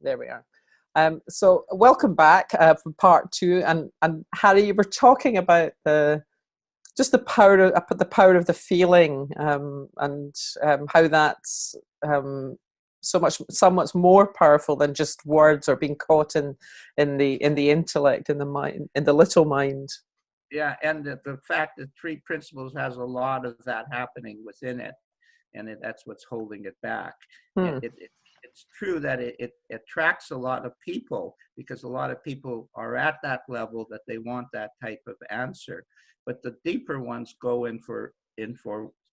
There we are. So welcome back from part two, and Harry, you were talking about the power of the feeling, and how that's so much more powerful than just words or being caught in the intellect, in the mind, in the little mind. Yeah, and the fact that three principles has a lot of that happening within it, and that's what's holding it back. It's true that it attracts a lot of people, because a lot of people are at that level that they want that type of answer. But the deeper ones go in for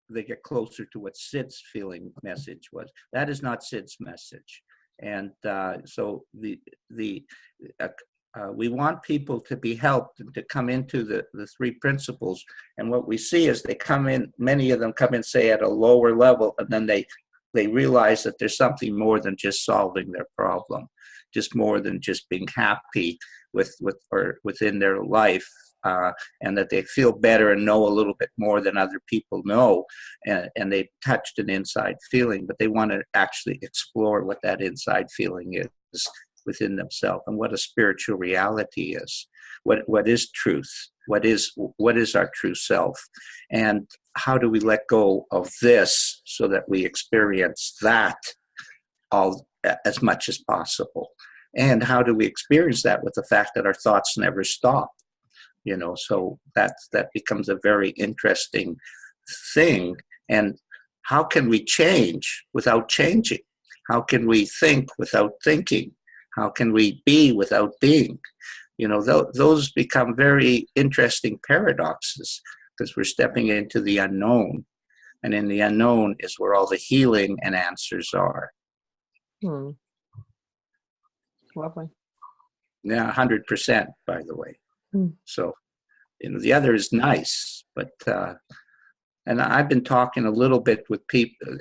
they get closer to what Sid's feeling message was. That is not Sid's message, and so we want people to be helped to come into the three principles. And what we see is they come in, many of them come in, say, at a lower level, and then they realize that there's something more than just solving their problem, just more than just being happy within their life, and that they feel better and know a little bit more than other people know, and they've touched an inside feeling, but they want to actually explore what that inside feeling is within themselves, and what a spiritual reality is, what is truth, what is our true self, and how do we let go of this so that we experience that all as much as possible. And how do we experience that with the fact that our thoughts never stop? So that becomes a very interesting thing. And how can we change without changing? How can we think without thinking? How can we be without being? Those become very interesting paradoxes, because we're stepping into the unknown. And in the unknown is where all the healing and answers are. Lovely. Yeah, 100%, by the way. So, the other is nice, but, and I've been talking a little bit with people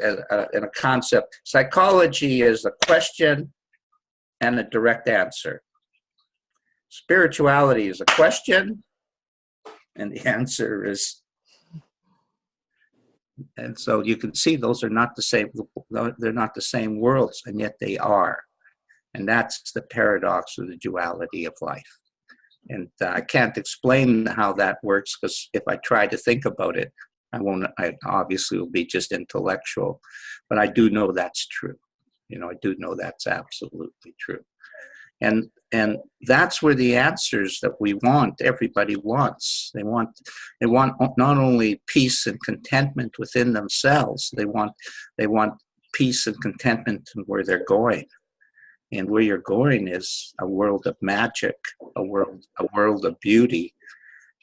in a concept. Psychology is a question and a direct answer. Spirituality is a question, and the answer is, and so you can see those are not the same, they're not the same worlds, and yet they are. And that's the paradox of the duality of life. And I can't explain how that works, because if I try to think about it, I obviously will be just intellectual, but I do know that's true. I do know that's absolutely true. And that's where the answers that we want, everybody wants. They want not only peace and contentment within themselves, they want peace and contentment in where they're going. And where you're going is a world of magic, a world of beauty,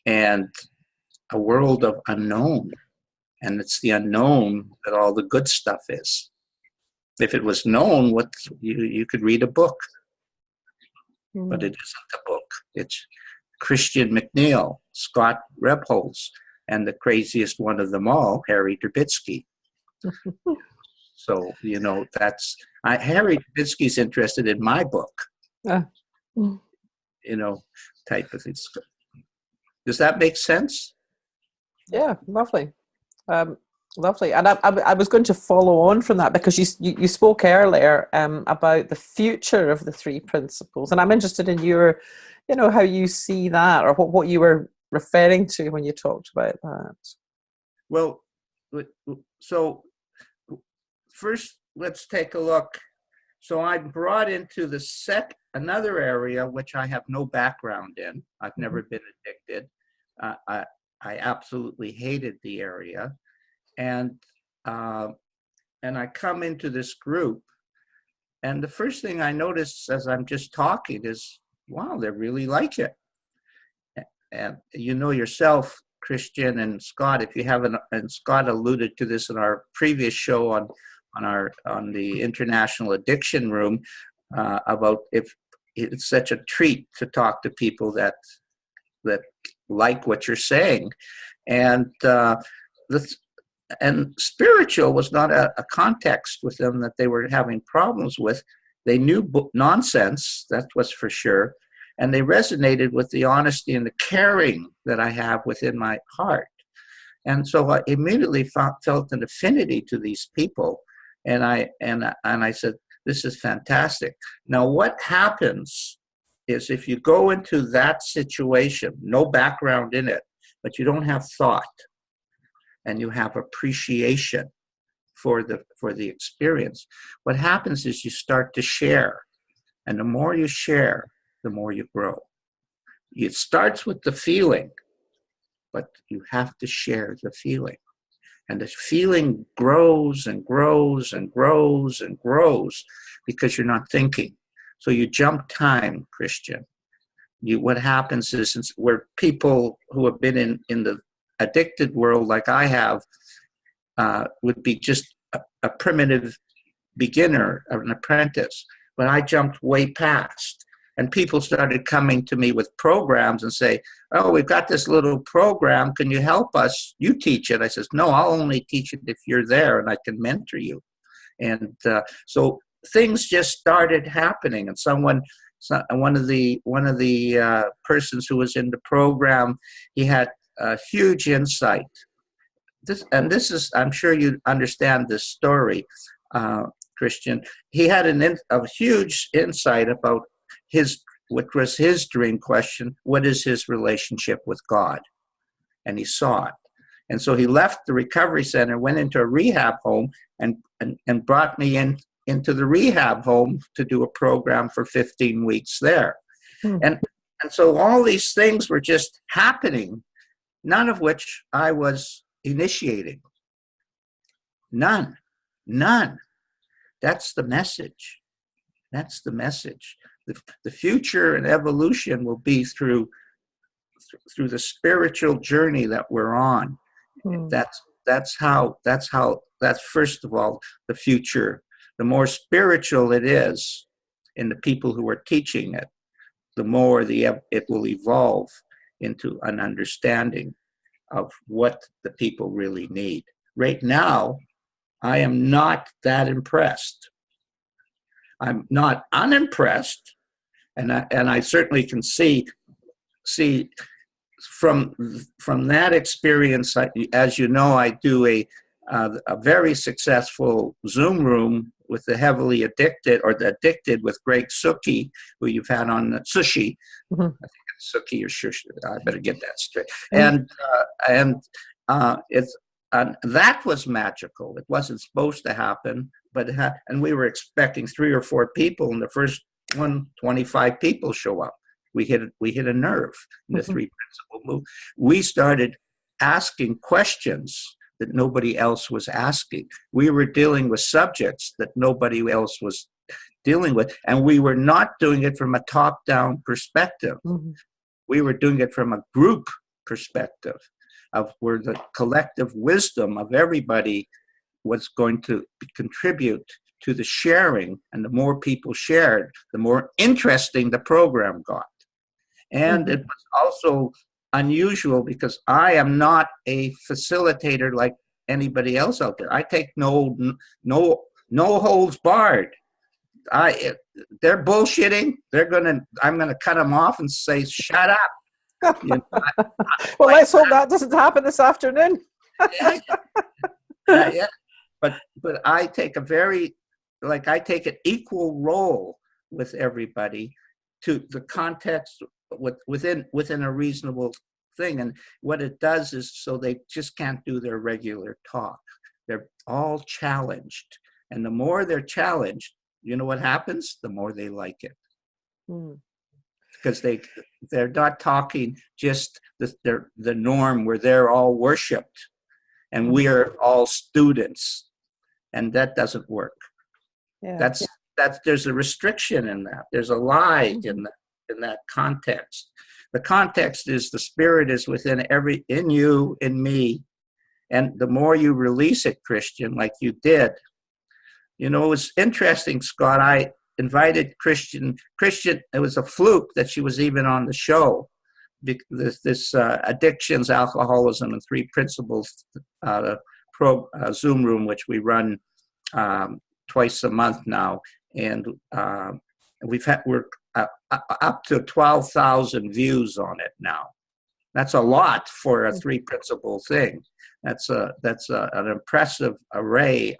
and a world of unknown. And it's the unknown that all the good stuff is. If it was known, what you could read a book. But it isn't a book. It's Christian McNeill, Scott Rebholz, and the craziest one of them all, Harry Derbitsky. So, that's Harry Derbitsky's interested in my book. Type of thing. Does that make sense? Yeah, lovely. Lovely. And I was going to follow on from that, because you spoke earlier about the future of the three principles, and I'm interested in your, how you see that, or what you were referring to when you talked about that. Well, so first let's take a look. So I'm brought into another area which I have no background in. I've never been addicted. I absolutely hated the area. And I come into this group, and the first thing I notice as I'm just talking is, wow, they really like it. And yourself, Christian and Scott, if you haven't, and Scott alluded to this in our previous show on the International Addiction Room, about if it's such a treat to talk to people that like what you're saying, and and spiritual was not a context with them that they were having problems with. They knew nonsense, that was for sure, and they resonated with the honesty and the caring that I have within my heart. And so I immediately felt an affinity to these people, and I said, This is fantastic. Now, what happens is if you go into that situation, no background in it, but you don't have thought and you have appreciation for the experience, what happens is you start to share. And the more you share, the more you grow. It starts with the feeling, but you have to share the feeling. And the feeling grows and grows and grows and grows because you're not thinking. So you jump time, Christian. What happens is where people who have been in the addicted world like I have would be just a primitive beginner, an apprentice. But I jumped way past. And people started coming to me with programs and say, oh, we've got this little program. Can you help us? You teach it. I says, no, I'll only teach it if you're there and I can mentor you. And so things just started happening. And one of the persons who was in the program, he had a huge insight. This is, I'm sure you understand this story, Christian. He had a huge insight about what was his dream question: what is his relationship with God? And he saw it. And so he left the recovery center, went into a rehab home, and brought me into the rehab home to do a program for 15 weeks there. And so all these things were just happening, none of which I was initiating. None. That's the message. That's the message. The future and evolution will be through the spiritual journey that we're on. That's first of all the future. The more spiritual it is in the people who are teaching it, the more it will evolve into an understanding of what the people really need. Right now, I am not that impressed. I'm not unimpressed, and I certainly can see from that experience. As you know, I do a very successful Zoom room with the heavily addicted, or the addicted, with Greg Suki, who you've had on Sushi. I think it's Suki or Shushi. I better get that straight. And that was magical. It wasn't supposed to happen, but and we were expecting 3 or 4 people, and the first 25 people show up. We hit a nerve in the 3 principal move. We started asking questions that nobody else was asking. We were dealing with subjects that nobody else was dealing with, and we were not doing it from a top-down perspective. We were doing it from a group perspective, of where the collective wisdom of everybody was going to contribute to the sharing, and the more people shared, the more interesting the program got. And it was also unusual because I am not a facilitator like anybody else out there. I take no holds barred. They're bullshitting. I'm gonna cut them off and say, shut up. You know, well, let's hope that doesn't happen this afternoon. Yeah. But I take I take an equal role with everybody to the context within a reasonable thing. And what it does is, so they just can't do their regular talk. They're all challenged. And the more they're challenged, you know what happens? The more they like it. Because they're not talking just the norm where they're all worshipped and we are all students, and that doesn't work. That's there's a restriction in that. There's a lie in that context. The context is the spirit is in you, in me, and the more you release it, Christian, like you did. You know, it was interesting, Scott. I invited Christian, it was a fluke that she was even on the show. This addictions, alcoholism, and 3 principles Zoom room, which we run twice a month now, and we're up to 12,000 views on it now. That's a lot for a 3 principle thing. That's an impressive array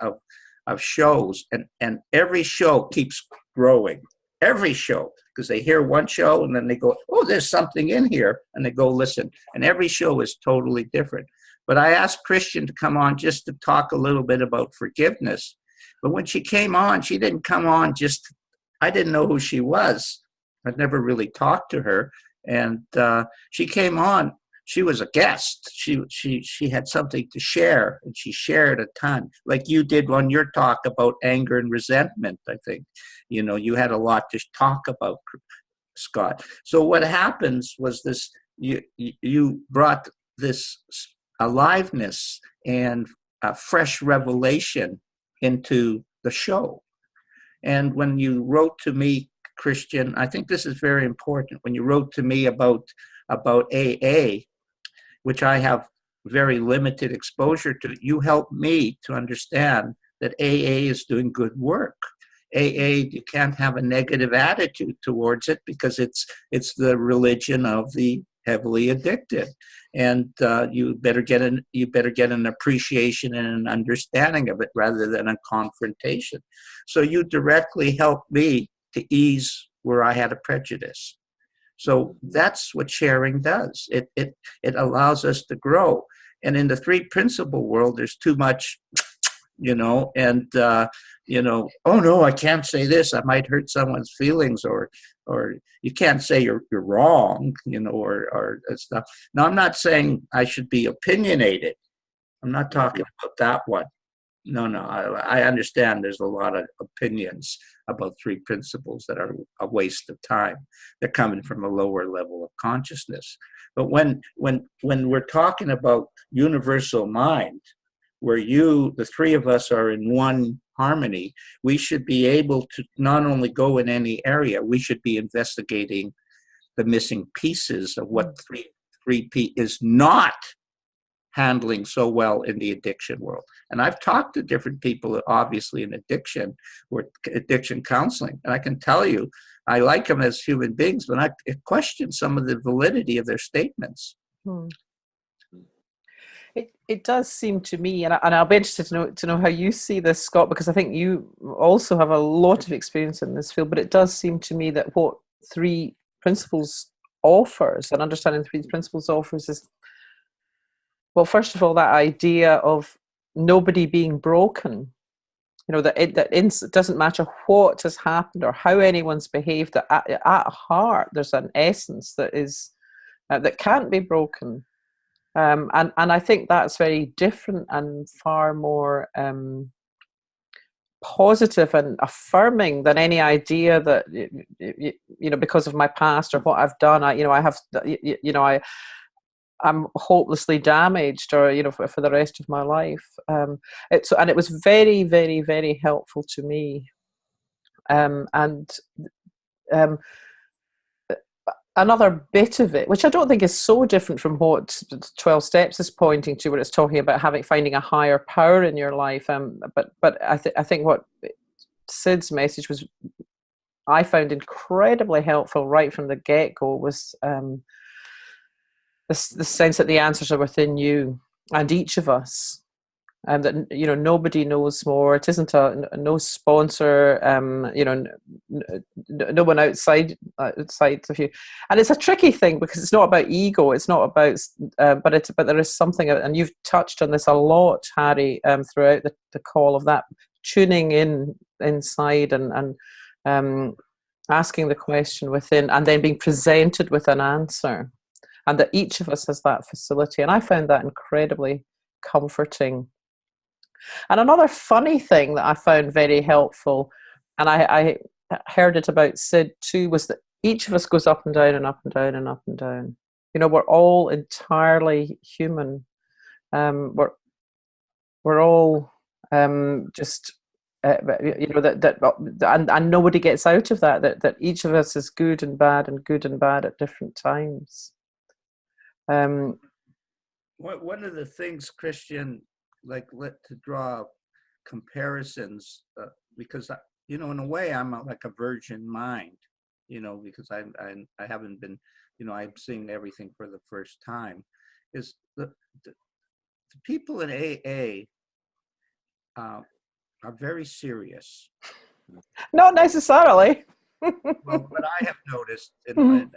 of shows, and every show keeps growing. Every show, because they hear one show and then they go, oh, there's something in here, and they go listen. And every show is totally different. But I asked Christian to come on just to talk a little bit about forgiveness. But when she came on, she didn't come on just, I didn't know who she was. I'd never really talked to her. And she came on. She was a guest. She had something to share, and she shared a ton, like you did on your talk about anger and resentment. I think, you had a lot to talk about, Scott. So what happens was this: you brought this aliveness and a fresh revelation into the show. And when you wrote to me, Christian, I think this is very important. When you wrote to me about AA, which I have very limited exposure to, you helped me to understand that AA is doing good work. AA, you can't have a negative attitude towards it because it's the religion of the heavily addicted, and you better get an appreciation and an understanding of it rather than a confrontation. So you directly helped me to ease where I had a prejudice. So that's what sharing does. It allows us to grow. And in the three principle world, there's too much, and oh no, I can't say this. I might hurt someone's feelings, or you can't say you're wrong, or stuff. Now, I'm not saying I should be opinionated. I'm not talking about that one. No, I understand there's a lot of opinions about three principles that are a waste of time. They're coming from a lower level of consciousness. But when we're talking about universal mind, where the three of us are in one harmony, we should be able to not only go in any area, we should be investigating the missing pieces of what 3P is not handling so well in the addiction world. And I've talked to different people, obviously in addiction, or addiction counseling, and I can tell you, I like them as human beings, but I question some of the validity of their statements. It does seem to me, and I'll be interested to know how you see this, Scott, because I think you also have a lot of experience in this field, but it does seem to me that what three principles offers, and understanding three principles offers, is, well, first of all, that idea of nobody being broken. That it doesn't matter what has happened or how anyone's behaved. That at heart, there's an essence that is that can't be broken, and I think that's very different and far more positive and affirming than any idea that because of my past or what I've done, I'm hopelessly damaged, or for the rest of my life. It was very, very, very helpful to me. Another bit of it, which I don't think is so different from what 12 Steps is pointing to, where it's talking about finding a higher power in your life. But I think what Sid's message was, I found incredibly helpful right from the get-go, was the sense that the answers are within you and each of us, and that nobody knows more. It isn't no sponsor, no one outside of you. And it's a tricky thing because it's not about ego. It's not about, but there is something, and you've touched on this a lot, Harry, throughout the call, of that tuning inside and asking the question within, and then being presented with an answer. And that each of us has that facility. And I found that incredibly comforting. And another funny thing that I found very helpful, and I heard it about Sid too, was that each of us goes up and down and up and down and up and down. We're all entirely human. We're all just, and nobody gets out of that each of us is good and bad at different times. One of the things, Christian, to draw comparisons, because in a way I'm like a virgin mind, because I haven't been, I'm seeing everything for the first time. Is the people in AA are very serious. Not necessarily. Well, what I have noticed in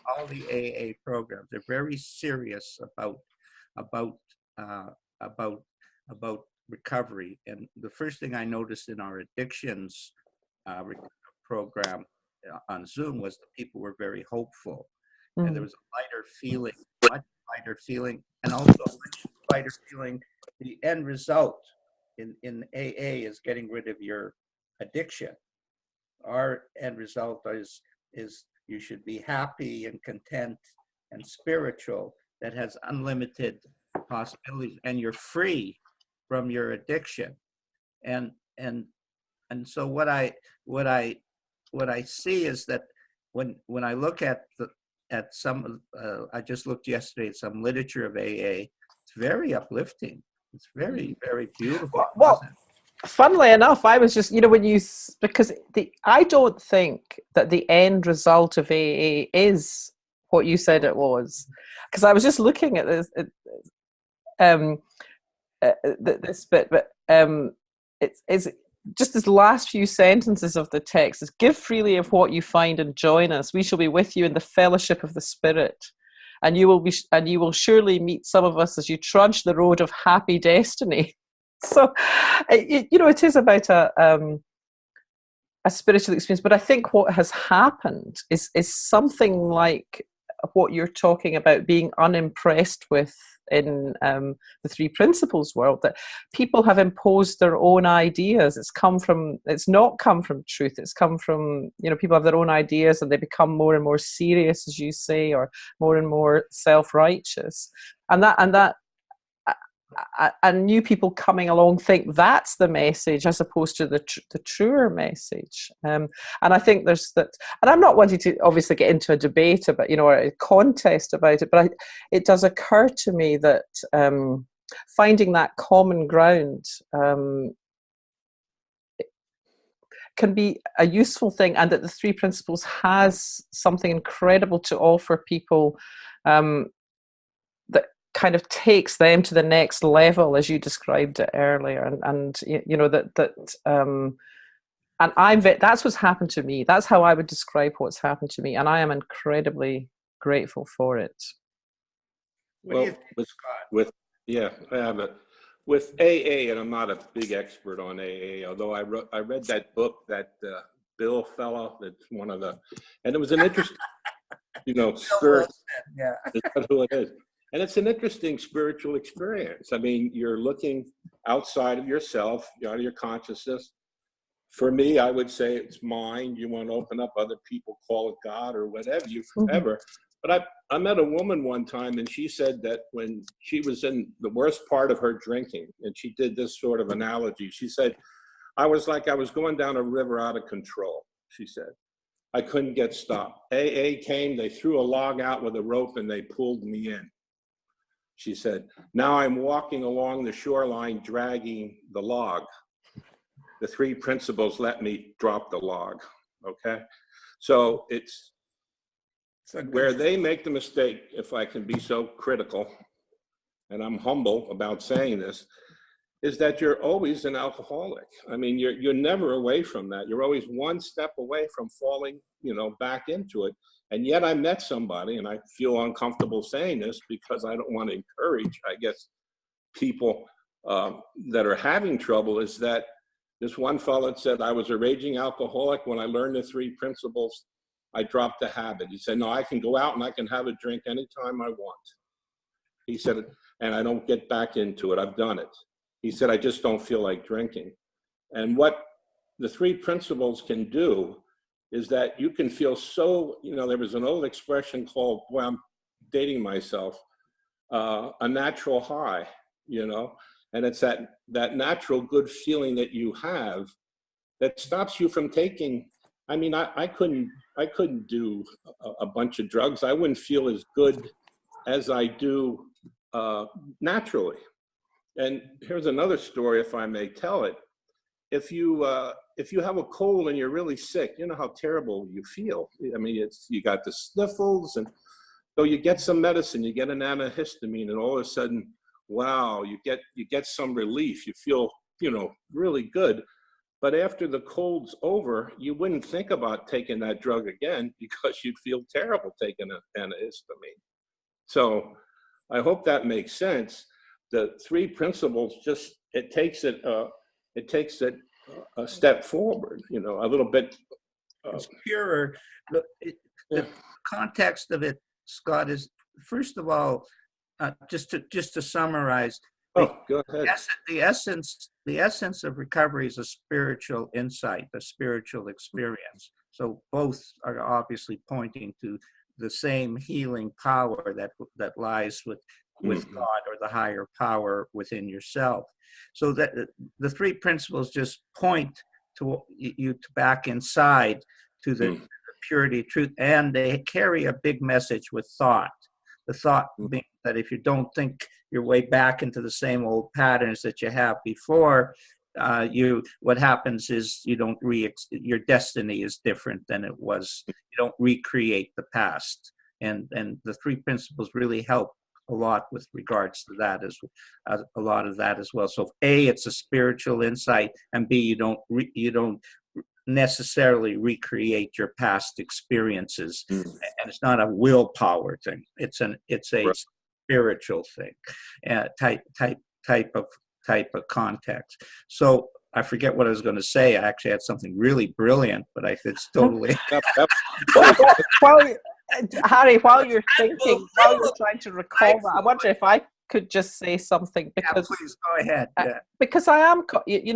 all the AA programs, they're very serious about uh, about about recovery. And the first thing I noticed in our addictions program on Zoom was the people were very hopeful, and there was a lighter feeling, much lighter feeling, and also a much lighter feeling. The end result in AA is getting rid of your addiction. Our end result is you should be happy and content and spiritual, that has unlimited possibilities, and you're free from your addiction. And so what I see is that when I look at some I just looked yesterday at some literature of AA, it's very uplifting. It's very, very beautiful. Well, funnily enough, I was just, because I don't think that the end result of AA is what you said it was. Because I was just looking at this, this bit, but it's just this last few sentences of the text is, give freely of what you find and join us. We shall be with you in the fellowship of the Spirit. And you will surely meet some of us as you trudge the road of happy destiny. So, it is about a spiritual experience. But I think what has happened is something like what you're talking about being unimpressed with in the Three Principles world, that people have imposed their own ideas. It's not come from truth. It's come from, people have their own ideas, and they become more and more serious, as you say, or more and more self-righteous. And new people coming along think that's the message, as opposed to the truer message. And I think there's that. And I'm not wanting to obviously get into a debate about, or a contest about it, but it does occur to me that finding that common ground can be a useful thing, and that the Three Principles has something incredible to offer people that kind of takes them to the next level, as you described it earlier, and that's what's happened to me. That's how I would describe what's happened to me, and I am incredibly grateful for it. Well, I have it. With AA, and I'm not a big expert on AA, although I read that book, that Bill fellow, that's one of the, and it was an interesting, spirit. Yeah, That's who it is. And it's an interesting spiritual experience. I mean, you're looking outside of yourself, out of your consciousness. For me, I would say it's mind. You want to open up, other people call it God or whatever, ever. But I met a woman one time, and she said that when she was in the worst part of her drinking, and she did this sort of analogy. She said, I was going down a river out of control, she said. I couldn't get stopped. AA came, they threw a log out with a rope, and they pulled me in. She said, now I'm walking along the shoreline dragging the log. The Three Principles let me drop the log, okay? So it's where they make the mistake, if I can be so critical, and I'm humble about saying this, is that you're always an alcoholic. I mean, you're never away from that. You're always one step away from falling, back into it. And yet I met somebody, and I feel uncomfortable saying this because I don't want to encourage, I guess, people that are having trouble, is that this one fellow said, I was a raging alcoholic. When I learned the Three Principles, I dropped the habit. He said, no, I can go out and I can have a drink anytime I want. He said, and I don't get back into it. I've done it. He said, I just don't feel like drinking. And what the Three Principles can do is that you can feel so, there was an old expression called, boy, I'm dating myself, a natural high, and it's that natural good feeling that you have that stops you from taking. I mean, I couldn't do a bunch of drugs. I wouldn't feel as good as I do naturally. And here's another story, if I may tell it. If you have a cold and you're really sick, you know how terrible you feel. I mean, you got the sniffles, and so you get some medicine, you get an antihistamine, and all of a sudden, wow, you get some relief. You feel, really good. But after the cold's over, you wouldn't think about taking that drug again because you'd feel terrible taking an antihistamine. So I hope that makes sense. The three principles just, it takes it a step forward, you know, a little bit. It's purer. The context of it, Scott, is first of all, just to summarize. Go ahead. The essence of recovery is a spiritual insight, a spiritual experience. So both are obviously pointing to the same healing power that lies with God or the higher power within yourself. So that the three principles just point to you back inside to the purity, truth, and they carry a big message with thought. The thought being that if you don't think your way back into the same old patterns that you have before, what happens is you don't your destiny is different than it was. You don't recreate the past, and the three principles really help a lot with regards to that as a lot of that as well. So A, it's a spiritual insight, and B, you don't necessarily recreate your past experiences, and it's not a willpower thing. It's a spiritual thing, type of context. So I forget what I was going to say. I actually had something really brilliant, but it's totally. Harry, while you're thinking, while you're trying to recall that, I wonder if I could just say something, because please go ahead. Because I am,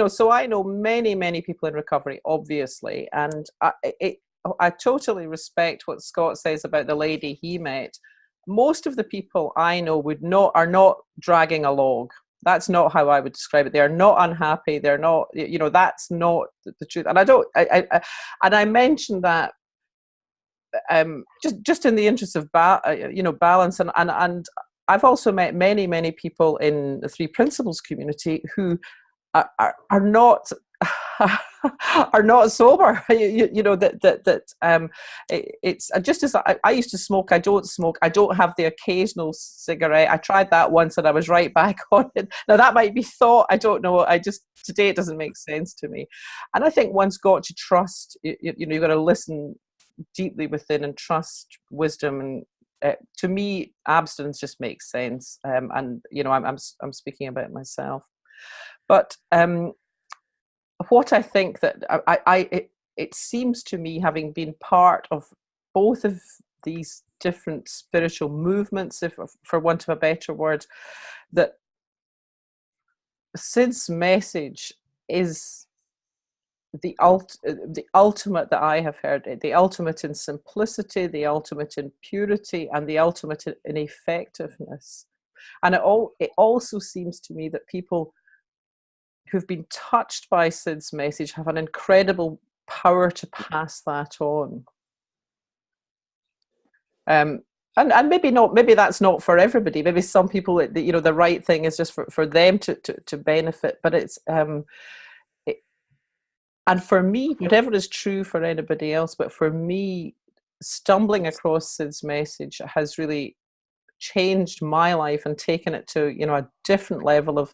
so I know many people in recovery, obviously, and I totally respect what Scott says about the lady he met. Most of the people I know are not dragging a log. That's not how I would describe it. They're not unhappy. They're not, that's not the truth. And I mentioned that just in the interest of balance, and I've also met many people in the Three Principles community who are not are not sober. It's just as I used to smoke. I don't smoke. I don't have the occasional cigarette. I tried that once and I was right back on it. Now that might be thought. I don't know. Today it doesn't make sense to me. And I think one's got to trust. You've got to listen deeply within and trust wisdom. And to me, abstinence just makes sense. And I'm speaking about myself, but what I think that it seems to me, having been part of both of these different spiritual movements, if for want of a better word, that Sid's message is the ultimate that I have heard, the ultimate in simplicity, the ultimate in purity, and the ultimate in effectiveness. And it also seems to me that people who've been touched by Sid's message have an incredible power to pass that on. And maybe that's not for everybody. Maybe some people, the right thing is just for them to benefit. But it's and for me, whatever is true for anybody else, but for me, stumbling across Sid's message has really changed my life and taken it to a different level of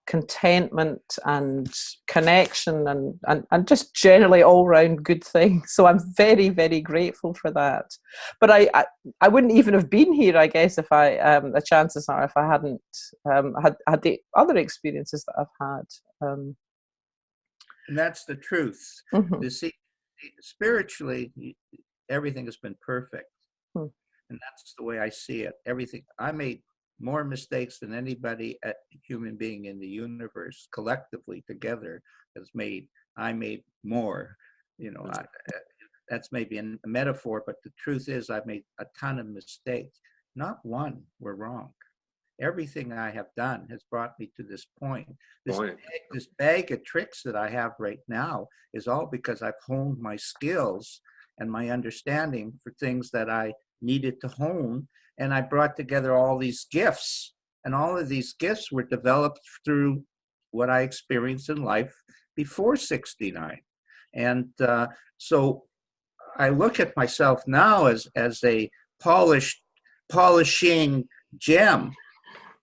contentment and connection and just generally all round good things. So I'm very, very grateful for that. But I wouldn't even have been here, I guess, if the chances are, if I hadn't had the other experiences that I've had. And that's the truth. You see, spiritually, everything has been perfect. And that's the way I see it. Everything. I made more mistakes than anybody, human being in the universe collectively together has made. I made more. That's maybe a metaphor, but the truth is I've made a ton of mistakes. Not one were wrong. Everything I have done has brought me to this point. This bag of tricks that I have right now is all because I've honed my skills and my understanding for things that I needed to hone. And I brought together all these gifts. And all of these gifts were developed through what I experienced in life before 69. And so I look at myself now as a polishing gem.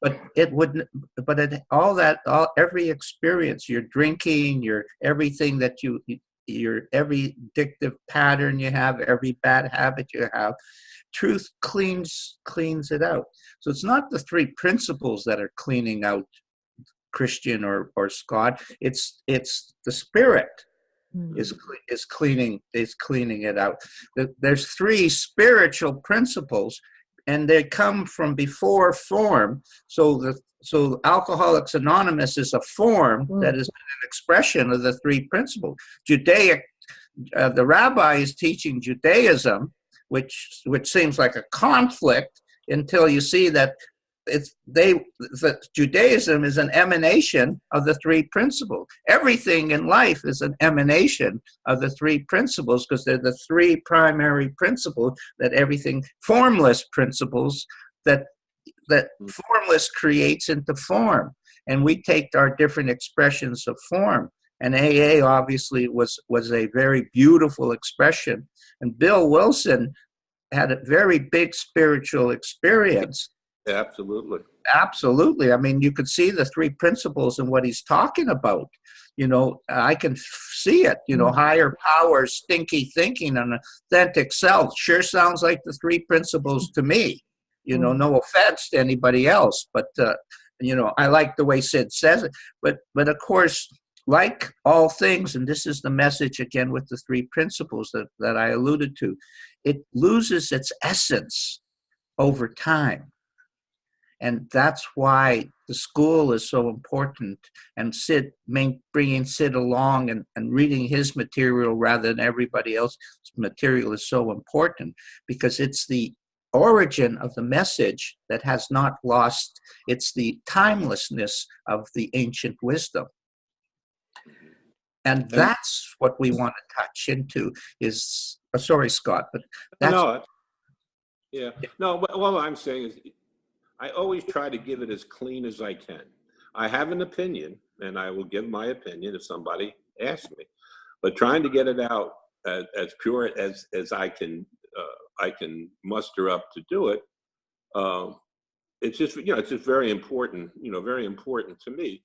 but it wouldn't. But every experience, your drinking, your everything that your every addictive pattern you have, every bad habit you have, truth cleans it out. So it's not the three principles that are cleaning out Christian or Scott. It's the Spirit is cleaning it out. There's three spiritual principles, and they come from before form. So Alcoholics Anonymous is a form that is an expression of the three principles. The rabbi is teaching Judaism, which seems like a conflict until you see that Judaism is an emanation of the three principles. Everything in life is an emanation of the three principles, because they're the three primary principles that everything, formless principles that formless creates into form. And we take our different expressions of form. And AA obviously was a very beautiful expression. And Bill Wilson had a very big spiritual experience. Absolutely. Absolutely. I mean, you could see the three principles and what he's talking about. I can see it, higher power, stinky thinking, and authentic self. Sure sounds like the three principles to me. No offense to anybody else, but, I like the way Sid says it. But of course, like all things, and this is the message again with the three principles that I alluded to, it loses its essence over time. And that's why the school is so important, and bringing Sid along and reading his material rather than everybody else's material is so important, because it's the origin of the message that has not lost. It's the timelessness of the ancient wisdom. And that's what we want to touch into is, sorry, Scott, but that's... No, yeah. No, what I'm saying is I always try to give it as clean as I can. I have an opinion, and I will give my opinion if somebody asks me. But trying to get it out as pure as I can muster up to do it, it's just very important, very important to me.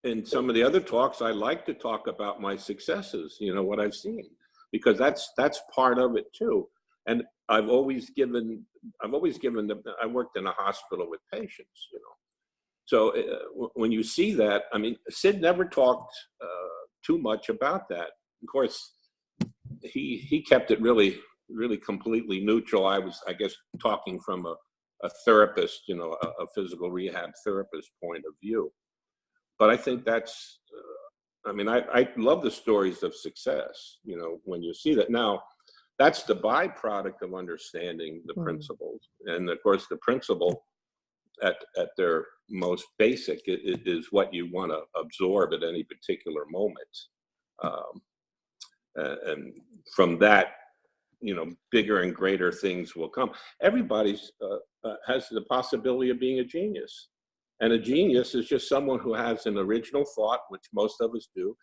In some of the other talks, I like to talk about my successes, what I've seen, because that's part of it too. And I worked in a hospital with patients, So when you see that, I mean, Sid never talked too much about that. Of course, he kept it really, really completely neutral. I was, I guess, talking from a therapist, a physical rehab therapist point of view. But I think that's, I love the stories of success, when you see that. Now, that's the byproduct of understanding the principles. And of course, the principle at their most basic is what you want to absorb at any particular moment. And from that, bigger and greater things will come. Everybody's has the possibility of being a genius. And a genius is just someone who has an original thought, which most of us do,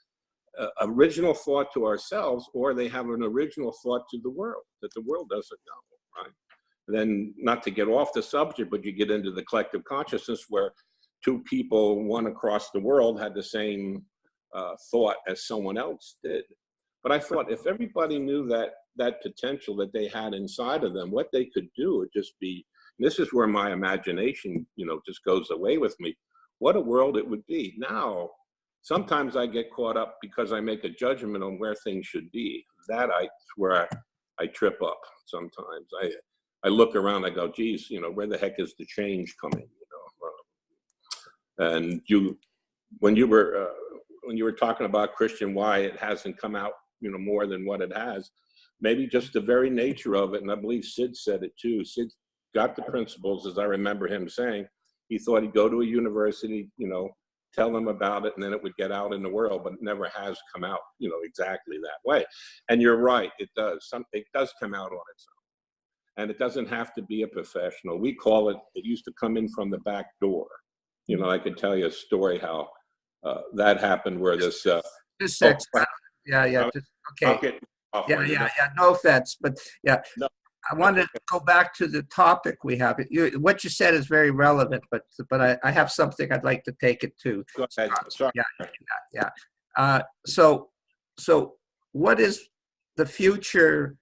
original thought to ourselves, or they have an original thought to the world that the world doesn't know, right? And then, not to get off the subject, but you get into the collective consciousness where two people, one across the world, had the same thought as someone else did. But I thought if everybody knew that potential that they had inside of them, what they could do would just be, this is where my imagination, just goes away with me. What a world it would be. Now, sometimes I get caught up because I make a judgment on where things should be. That's where I trip up sometimes. I look around, I go, geez, where the heck is the change coming? And when you were talking about Christian, why it hasn't come out, more than what it has, maybe just the very nature of it. And I believe Sid said it too. Sid got the principles, as I remember him saying. He thought he'd go to a university, tell them about it, and then it would get out in the world, but it never has come out, exactly that way. And you're right, it does. It does come out on its own. And it doesn't have to be a professional. We call it used to come in from the back door. I could tell you a story how that happened where this... okay. Okay. Yeah. No offense, but yeah. No. I want to go back to the topic we have. What you said is very relevant, but I have something I'd like to take it to. Go ahead. Sorry. Yeah. So what is the future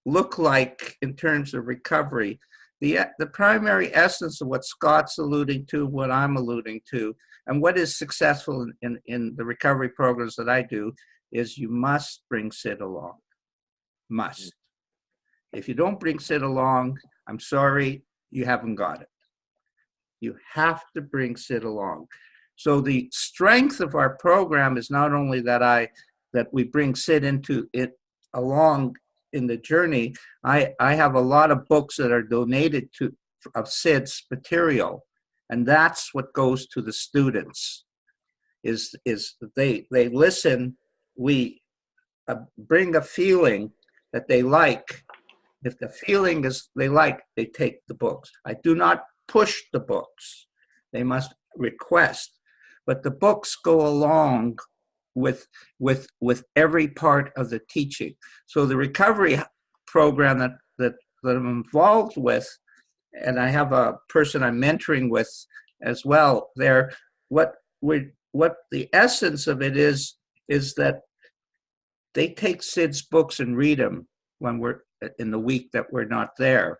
look like in terms of recovery? The primary essence of what Scott's alluding to, what I'm alluding to, and what is successful in the recovery programs that I do is you must bring Sid along. Must. If you don't bring Sid along, I'm sorry, you haven't got it. You have to bring Sid along. So the strength of our program is not only that we bring Sid into it along in the journey. I have a lot of books that are donated of Sid's material, and that's what goes to the students. Is they listen. We bring a feeling that they like. If the feeling is they like, they take the books. I do not push the books. They must request. But the books go along with every part of the teaching. So the recovery program that I'm involved with, and I have a person I'm mentoring with as well there, what the essence of it is that they take Sid's books and read them when we're in the week that we're not there.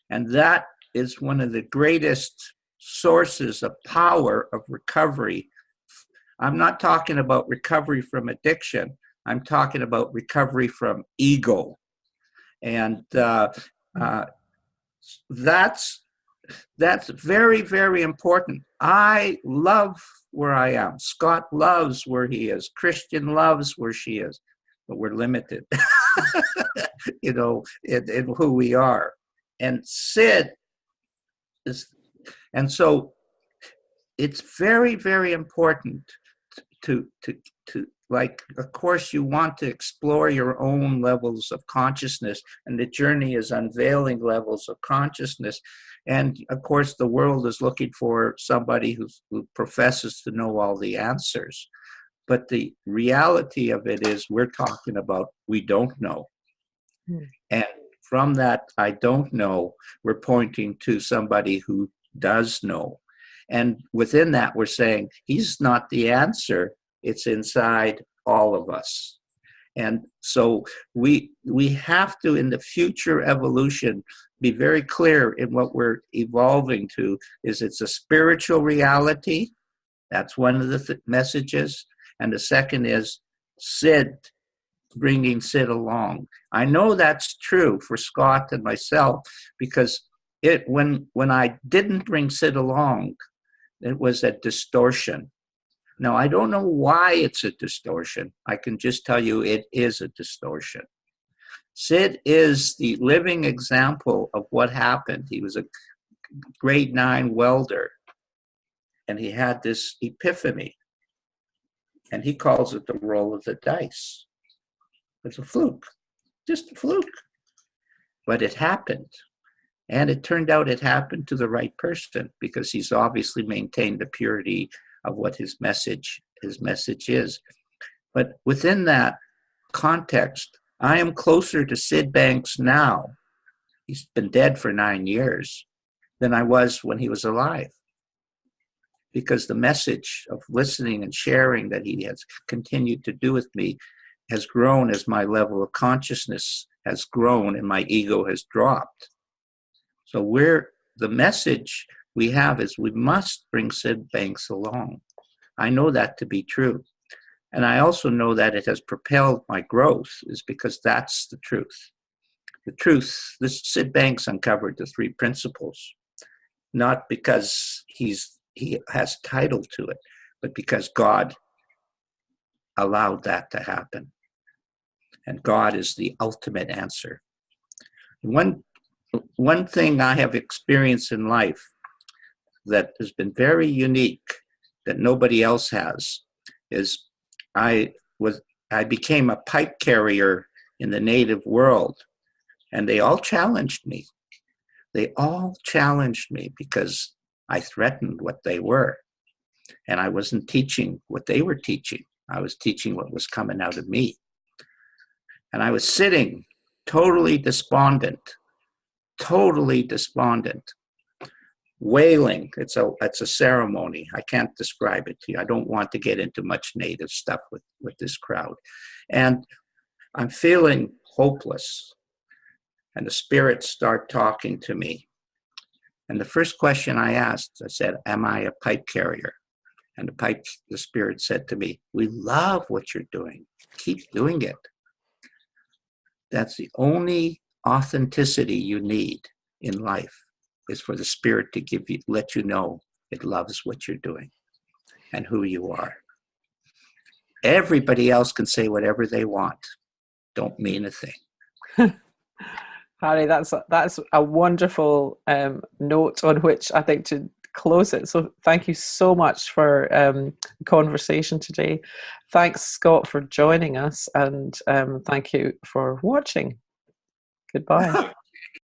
And that is one of the greatest sources of power of recovery. I'm not talking about recovery from addiction. I'm talking about recovery from ego. And that's very, very important. I love where I am. Scott loves where he is. Christian loves where she is. But we're limited, in who we are. And Sid is, and so it's very, very important to like, of course, you want to explore your own levels of consciousness, and the journey is unveiling levels of consciousness. And of course, the world is looking for somebody who professes to know all the answers. But the reality of it is we're talking about we don't know. And from that, I don't know, we're pointing to somebody who does know. And within that, we're saying he's not the answer. It's inside all of us. And so we have to, in the future evolution, be very clear in what we're evolving to. Is it's a spiritual reality. That's one of the messages. And the second is Sid, bringing Sid along. I know that's true for Scott and myself, because when I didn't bring Sid along, it was a distortion. Now, I don't know why it's a distortion. I can just tell you it is a distortion. Sid is the living example of what happened. He was a grade 9 welder, and he had this epiphany. And he calls it the roll of the dice. It's a fluke, just a fluke. But it happened. And it turned out it happened to the right person, because he's obviously maintained the purity of what his message is. But within that context, I am closer to Sid Banks now, he's been dead for 9 years, than I was when he was alive. Because the message of listening and sharing that he has continued to do with me has grown as my level of consciousness has grown and my ego has dropped. So the message we have is we must bring Sid Banks along. I know that to be true. And I also know that it has propelled my growth, is because that's the truth. The truth, this Sid Banks uncovered the 3 principles, not because he has title to it, but because God allowed that to happen. And God is the ultimate answer. One thing I have experienced in life that has been very unique, that nobody else has, is I became a pipe carrier in the native world, and they all challenged me. They all challenged me because I threatened what they were. And I wasn't teaching what they were teaching. I was teaching what was coming out of me. And I was sitting totally despondent, wailing. It's a ceremony. I can't describe it to you. I don't want to get into much native stuff with this crowd. And I'm feeling hopeless. And the spirits start talking to me. And the first question I asked, I said, am I a pipe carrier? And the spirit said to me, we love what you're doing. Keep doing it. That's the only authenticity you need in life, is for the spirit to let you know it loves what you're doing and who you are. Everybody else can say whatever they want. Don't mean a thing. Harry, that's a wonderful note on which I think to close it. So thank you so much for the conversation today. Thanks, Scott, for joining us, and thank you for watching. Goodbye.